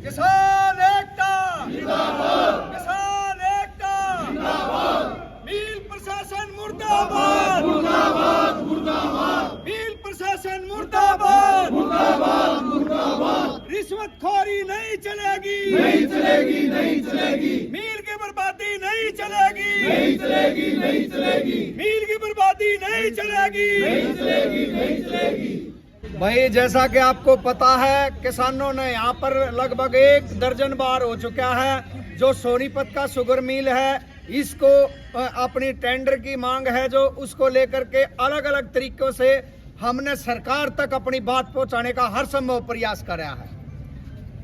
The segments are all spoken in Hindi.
किसान एकता जिंदाबाद, किसान एकता जिंदाबाद, मिल प्रशासन मुर्दाबाद मुर्दाबाद मुर्दाबाद, मिल प्रशासन मुर्दाबाद मुर्दाबाद मुर्दाबाद, रिश्वतखोरी नहीं चलेगी नहीं चलेगी नहीं चलेगी, मिल की बर्बादी नहीं चलेगी नहीं चलेगी नहीं चलेगी, मिल की बर्बादी नहीं चलेगी नहीं चलेगी नहीं चलेगी। भाई जैसा कि आपको पता है, किसानों ने यहाँ पर लगभग 1 दर्जन बार हो चुका है। जो सोनीपत का शुगर मिल है, इसको अपनी टेंडर की मांग है जो उसको लेकर के अलग अलग तरीकों से हमने सरकार तक अपनी बात पहुंचाने का हर संभव प्रयास करा है।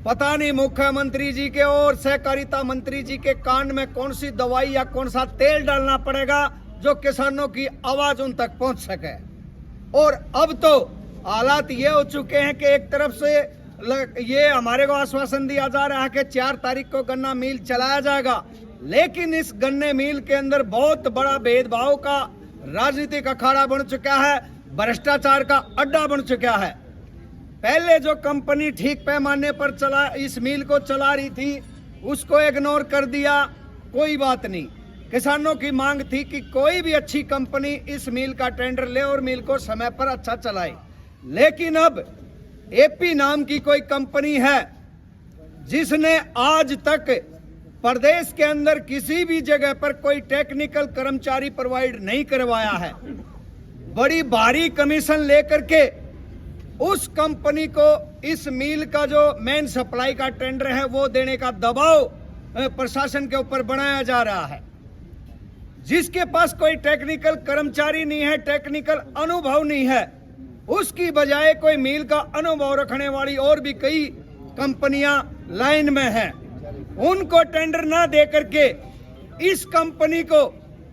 पता नहीं मुख्यमंत्री जी के और सहकारिता मंत्री जी के कान में कौन सी दवाई या कौन सा तेल डालना पड़ेगा जो किसानों की आवाज उन तक पहुंच सके। और अब तो हालात ये हो चुके हैं कि एक तरफ से ये हमारे को आश्वासन दिया जा रहा है कि 4 तारीख को गन्ना मिल चलाया जाएगा, लेकिन इस गन्ने मिल के अंदर बहुत बड़ा भेदभाव का राजनीतिक अखाड़ा बन चुका है, भ्रष्टाचार का अड्डा बन चुका है। पहले जो कंपनी ठीक पैमाने पर चला इस मिल को चला रही थी, उसको इग्नोर कर दिया, कोई बात नहीं। किसानों की मांग थी कि कोई भी अच्छी कंपनी इस मिल का टेंडर ले और मिल को समय पर अच्छा चलाए। लेकिन अब एपी नाम की कोई कंपनी है जिसने आज तक प्रदेश के अंदर किसी भी जगह पर कोई टेक्निकल कर्मचारी प्रोवाइड नहीं करवाया है। बड़ी भारी कमीशन लेकर के उस कंपनी को इस मिल का जो मेन सप्लाई का टेंडर है वो देने का दबाव प्रशासन के ऊपर बनाया जा रहा है। जिसके पास कोई टेक्निकल कर्मचारी नहीं है, टेक्निकल अनुभव नहीं है, उसकी बजाय कोई मिल का अनुभव रखने वाली और भी कई कंपनियां लाइन में हैं। उनको टेंडर ना दे करके इस कंपनी को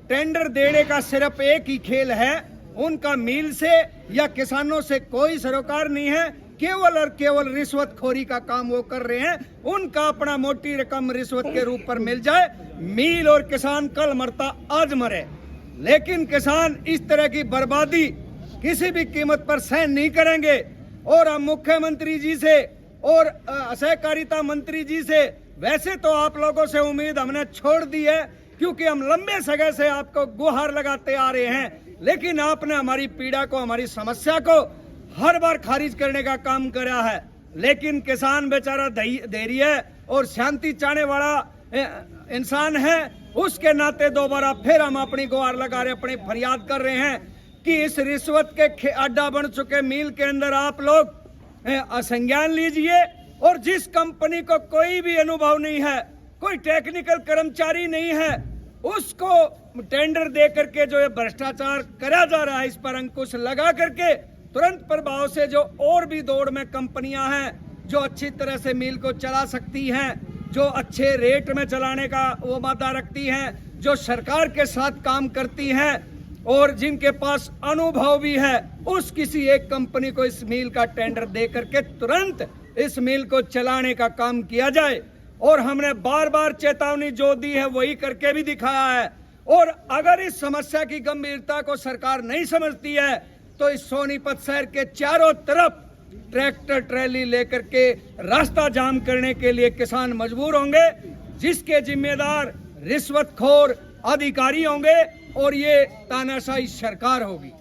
टेंडर देने का सिर्फ एक ही खेल है, उनका मिल से या किसानों से कोई सरोकार नहीं है, केवल और केवल रिश्वतखोरी का काम वो कर रहे हैं। उनका अपना मोटी रकम रिश्वत के रूप पर मिल जाए, मिल और किसान कल मरता आज मरे। लेकिन किसान इस तरह की बर्बादी किसी भी कीमत पर सहन नहीं करेंगे। और हम मुख्यमंत्री जी से और सहकारिता मंत्री जी से वैसे तो आप लोगों से उम्मीद हमने छोड़ दी है, क्योंकि हम लंबे समय से आपको गुहार लगाते आ रहे हैं, लेकिन आपने हमारी पीड़ा को, हमारी समस्या को हर बार खारिज करने का काम करा है। लेकिन किसान बेचारा धैर्य है और शांति चाहने वाला इंसान है, उसके नाते दोबारा फिर हम अपनी गुहार लगा रहे, अपनी फरियाद कर रहे हैं कि इस रिश्वत के अड्डा बन चुके मिल के अंदर आप लोग संज्ञान लीजिए। और जिस कंपनी को कोई भी अनुभव नहीं है, कोई टेक्निकल कर्मचारी नहीं है, उसको टेंडर दे करके जो ये भ्रष्टाचार करा जा रहा है, इस पर अंकुश लगा करके तुरंत प्रभाव से जो और भी दौड़ में कंपनियां हैं जो अच्छी तरह से मिल को चला सकती हैं, जो अच्छे रेट में चलाने का वो वादा रखती हैं, जो सरकार के साथ काम करती हैं और जिनके पास अनुभव भी है, उस किसी एक कंपनी को इस मिल का टेंडर दे करके तुरंत इस मिल को चलाने का काम किया जाए। और हमने बार बार चेतावनी जो दी है वही करके भी दिखाया है। और अगर इस समस्या की गंभीरता को सरकार नहीं समझती है तो इस सोनीपत शहर के चारों तरफ ट्रैक्टर ट्रैली लेकर के रास्ता जाम करने के लिए किसान मजबूर होंगे, जिसके जिम्मेदार रिश्वतखोर अधिकारी होंगे और ये तानाशाही सरकार होगी।